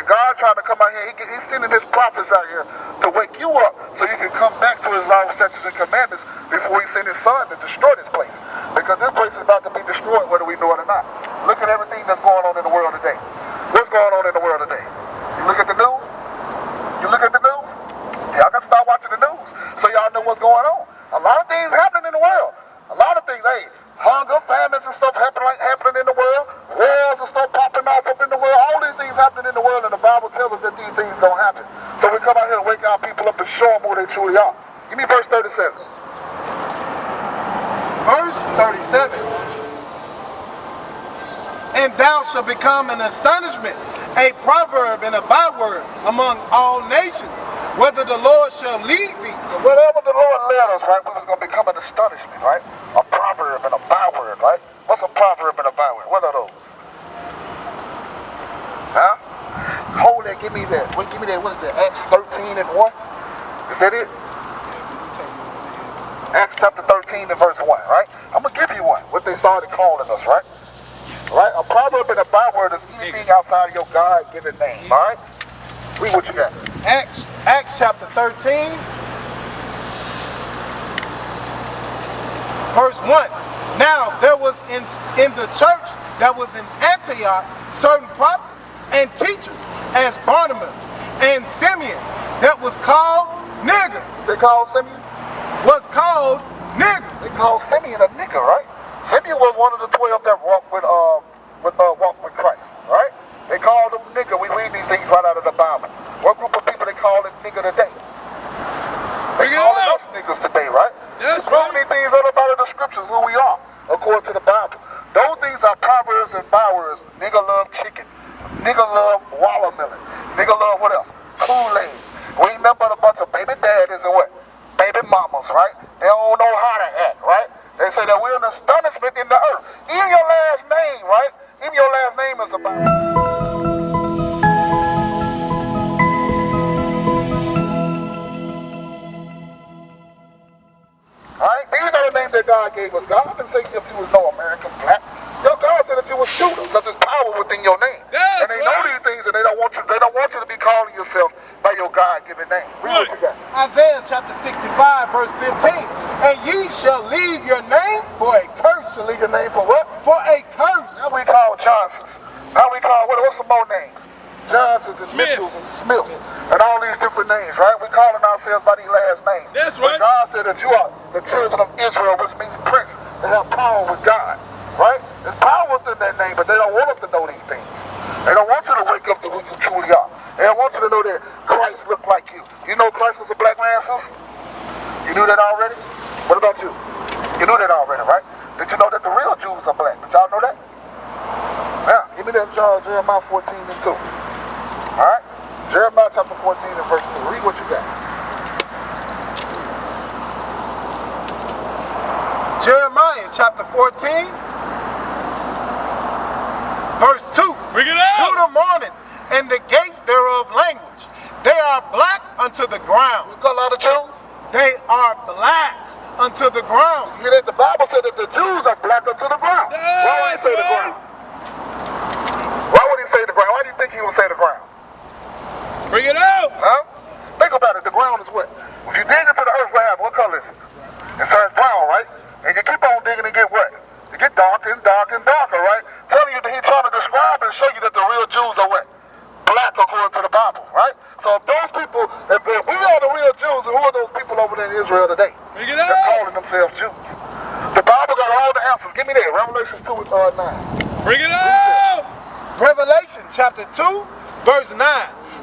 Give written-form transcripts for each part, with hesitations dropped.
God trying to come out here. He's sending his prophets out here to wake you up so you can come back to his laws, statutes, and commandments before he sent his son to destroy this place. Because this place is about to be destroyed whether we know it or not. Look at everything that's going on in the world today. What's going on in the world today? You look at the news? You look at the news? Y'all got to start watching the news so y'all know what's going on. A lot of things happening in the world. A lot of things, hey, hunger, famines and stuff happening in the world. Wars and stuff popping off up in the world. All these things happening in the world, and the Bible tells us that these things don't happen. So we come out here to wake our people up and show them who they truly are. Give me verse 37. Verse 37. And thou shalt become an astonishment, a proverb and a byword among all nations, whether the Lord shall lead thee. So whatever the Lord led us, right, we was going to become an astonishment, right? A proverb and a byword, right? What's a proverb and a byword? What are those? Huh? Hold that, give me that. Give me that, what is that? Acts 13 and 1? Is that it? Acts chapter 13 and verse 1, right? I'm going to give you one, what they started calling us, right? Right? A proverb and a byword is anything outside of your God-given name, all right? Read what you got. Acts chapter 13, verse 1. Now there was in the church that was in Antioch certain prophets and teachers, as Barnabas and Simeon, that was called nigger. They called Simeon? Was called nigger. They called Simeon a nigger, right? Simeon was one of the 12 that walked with Christ, right? They called him nigger. We read these things right out of the Bible. What group of people they call it nigger today? They calling us niggers today, right? That's right. These things right about in the scriptures who we are, according to the Bible. Those things are proverbs and bywords. Nigger love chicken. Nigger love watermelon. Nigger love what else? Kool-Aid. We ain't nothing but a bunch of baby daddies and what? Baby mamas, right? They don't know how to act, right? They say that we're an astonishment in the earth. Even your last name, right? Even your last name is about... Alright? These are the names that God gave us. God didn't say if you was no American black. Your God said if you was Judah, because there's power within your name. Yes, and they know these things, and they don't want you to be calling yourself by your God-given name. Read what you got. Isaiah chapter 65, verse 15. And ye shall leave your name for a curse. To leave your name for what? For a curse. Now we call Johnsons. Now we call, what's some more names? Johnsons and Mitchells and Smiths. And all these different names, right? We're calling ourselves by these last names. That's right. But God said that you are the children of Israel, which means prince. They have power with God, right? There's power within that name, but they don't want us to know these things. They don't want you to wake up to who you truly are. They don't want you to know that Christ looked like you. You know Christ was a black man, sis? You knew that already? What about you? You knew that already, right? Did you know that the real Jews are black? Did y'all know that? Yeah, give me that Jeremiah 14 and 2. Alright? Jeremiah chapter 14 and verse 2. Read what you got. Jeremiah chapter 14, verse 2. Bring it out! To the morning, and the gates thereof language. They are black unto the ground. You call a lot of Jews? They are black unto the ground. You know, the Bible said that the Jews are black unto the ground. Why would he say the ground? Why would he say the ground? Why do you think he would say the ground? Bring it out! Huh? Think about it. The ground is what? If you dig into the earth, what color is it? It's brown, right? And you keep on digging and get what? You get darker and darker and darker, right? Telling you that he's trying to describe and show you that the real Jews are what? Black according to the Bible, right? So if those people, if we are the real Jews, and who are those people over there in Israel today? Bring it They're out! calling themselves Jews. The Bible got all the answers. Give me that. Revelation 2 and 9. Bring it out! Revelation chapter 2, verse 9.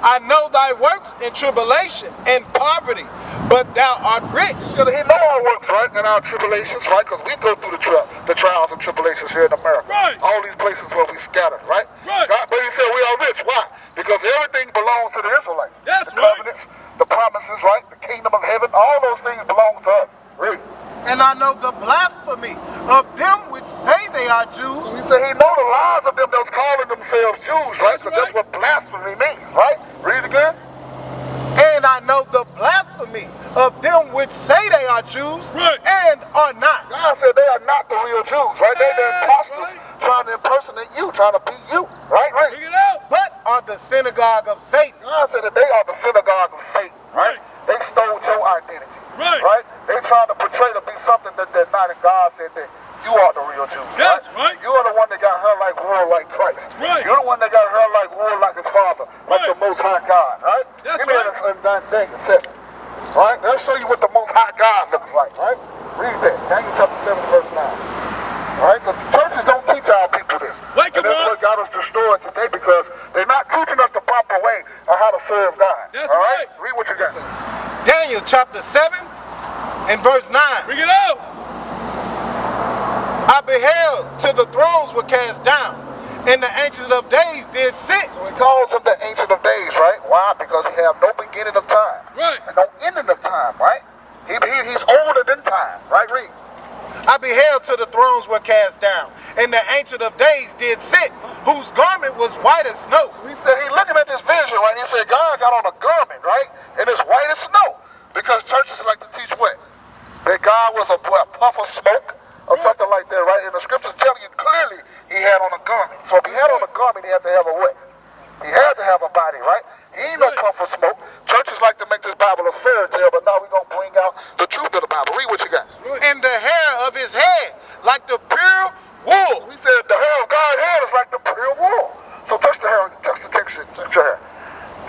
I know thy works in tribulation and poverty, but thou art rich. So he know our works, right? And our tribulations, right? Because we go through the trials and tribulations here in America. Right. All these places where we scattered, right? Right. God, but he said we are rich. Why? Because everything belongs to the Israelites. That's the right. covenants, the promises, right? The kingdom of heaven, all those things belong to us. Really. And I know the blasphemy of them which say they are Jews. So he said he know the lies of them that's calling themselves Jews, right? That's So right. that's what blasphemy means, right? Read it again. And I know the blasphemy of them which say they are Jews Right. and are not. God said they are not the real Jews, right? They're the That's imposters right. trying to impersonate you, trying to be you, right? Right. Bring it out! But are the synagogue of Satan. God said that they are the synagogue of Satan, right? They stole your identity, right? They trying to portray to be something that they're not, and God said that you are the real Jew. That's right. You are the one that got her like war like Christ. Right. You're the one that got her like war like his father, like the Most High God, right? That's Give me that Daniel 7. Right? They'll show you what the Most High God looks like, right? Read that. Daniel chapter 7, verse 9. All right? Because the churches don't teach our people this. Wake and up, that's what got us destroyed today, because they're not teaching us the proper way of how to serve God. That's all right. Read what you got. Daniel chapter 7 and verse 9. Bring it out. I beheld till the thrones were cast down, and the Ancient of Days did sit. So he calls him the Ancient of Days, right? Why? Because he have no beginning of time. Right. And no ending of time, right? He's older than time, right? Read. I beheld till the thrones were cast down, and the Ancient of Days did sit, whose garment was white as snow. He said, he looking at this vision, right? He said, God got on a garment, right? And it's white as snow. Because churches like to teach what? That God was a puff of smoke or something like that, right? And the scriptures tell you clearly he had on a garment. So if he had on a garment, he had to have a what? He had to have a body, right? He ain't no puff of smoke. Churches like to make this Bible a fairy tale, but now we're going to bring out the truth of the Bible. Read what you got. And the hair of his head like the pure wool. He said the hair of God's head is like the pure wool. So touch the hair, touch the texture, touch your hair.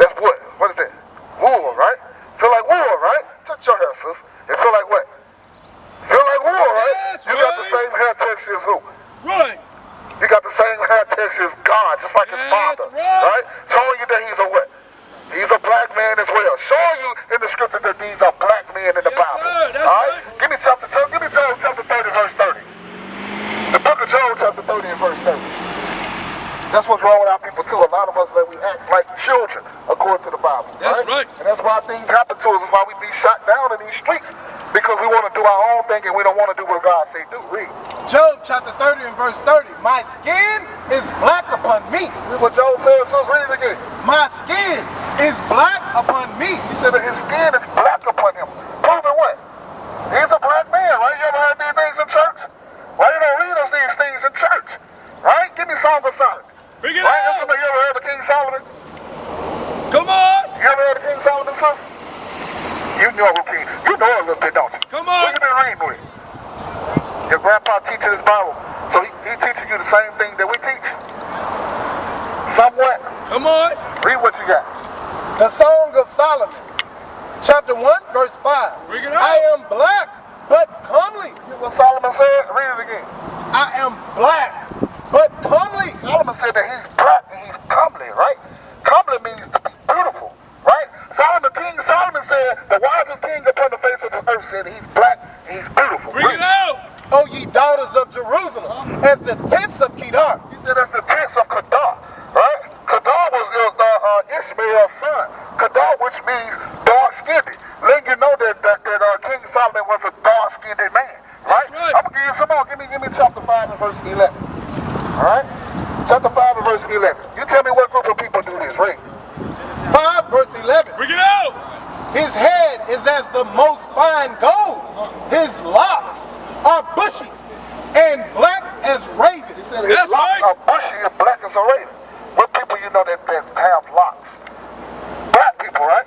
That's wood. What is that? Wool, right? Feel like wool, right? Touch your hair, sis. It feel like what? Feel like wool, right? Yes, You got the same hair texture as who? Right. You got the same hair texture as God, just like his father, right? Showing you that he's a what? He's a black man as well. Showing you in the scripture that these are black men in the Bible. Sir, that's all right? right. Give me Job chapter 30, verse 30. The book of Job chapter 30 and verse 30. That's what's wrong with our people too. A lot of us, that we act like children according to the Bible. That's right. And that's why things happen to us. That's why we be shot down in these streets. Because we want to do our own thing and we don't want to do what God say do. Read. Job chapter 30 and verse 30. My skin is black upon me. Read what Job says. So read it again. My skin is black upon me. He said that his skin is black upon him. Proving what? He's a black man, right? You ever heard these things in church? Why you don't read us these things in church? Right? Give me Song of Solomon. Bring it Right? out. You ever heard of King Solomon? Come on. You ever heard of King Solomon, sis? You know who King. You know a little bit, don't you? Come Who on. you been reading with? Your grandpa teaching his Bible. So he teaching you the same thing that we teach? Somewhat. Come on. Read what you got. The Song of Solomon, chapter 1, verse 5. Bring it out. I am black, but comely. Hear what Solomon said? Read it again. I am black, but comely. Solomon said that he's black and he's comely, right? Comely means to be beautiful, right? King Solomon said, the wisest king upon the face of the earth said he's black and he's beautiful. Bring it out. O ye daughters of Jerusalem, as the tents of Kedar. He said that's the tents of Kedar, right? Kedar was Ishmael's son. Kedar, which means dark-skinned. Letting you know that King Solomon was a dark-skinned man, right? That's right. I'm gonna give you some more. Give me chapter 5 and verse 11. All right? Chapter 5 and verse 11. You tell me what group of people do this. Read. 5 verse 11. Bring it out. His head is as the most fine gold. His locks are bushy and black as raven. He said his That's locks right. are bushy and black as a raven. What people you know that have locks? Black people, right?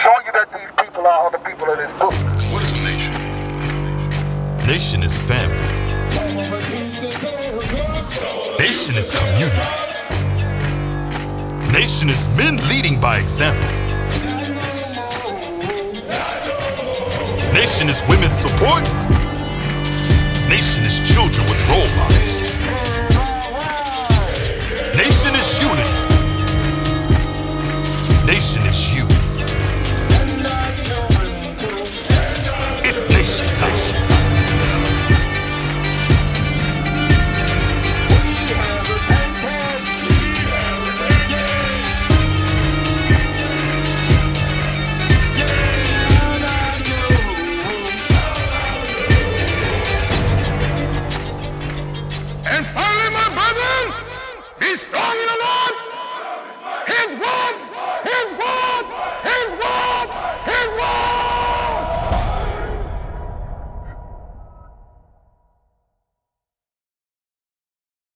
Showing you that these people are the people of this book. What is a nation? Nation is family. Nation is community. Nation is men leading by example. Nation is women's support. Nation is children with role models.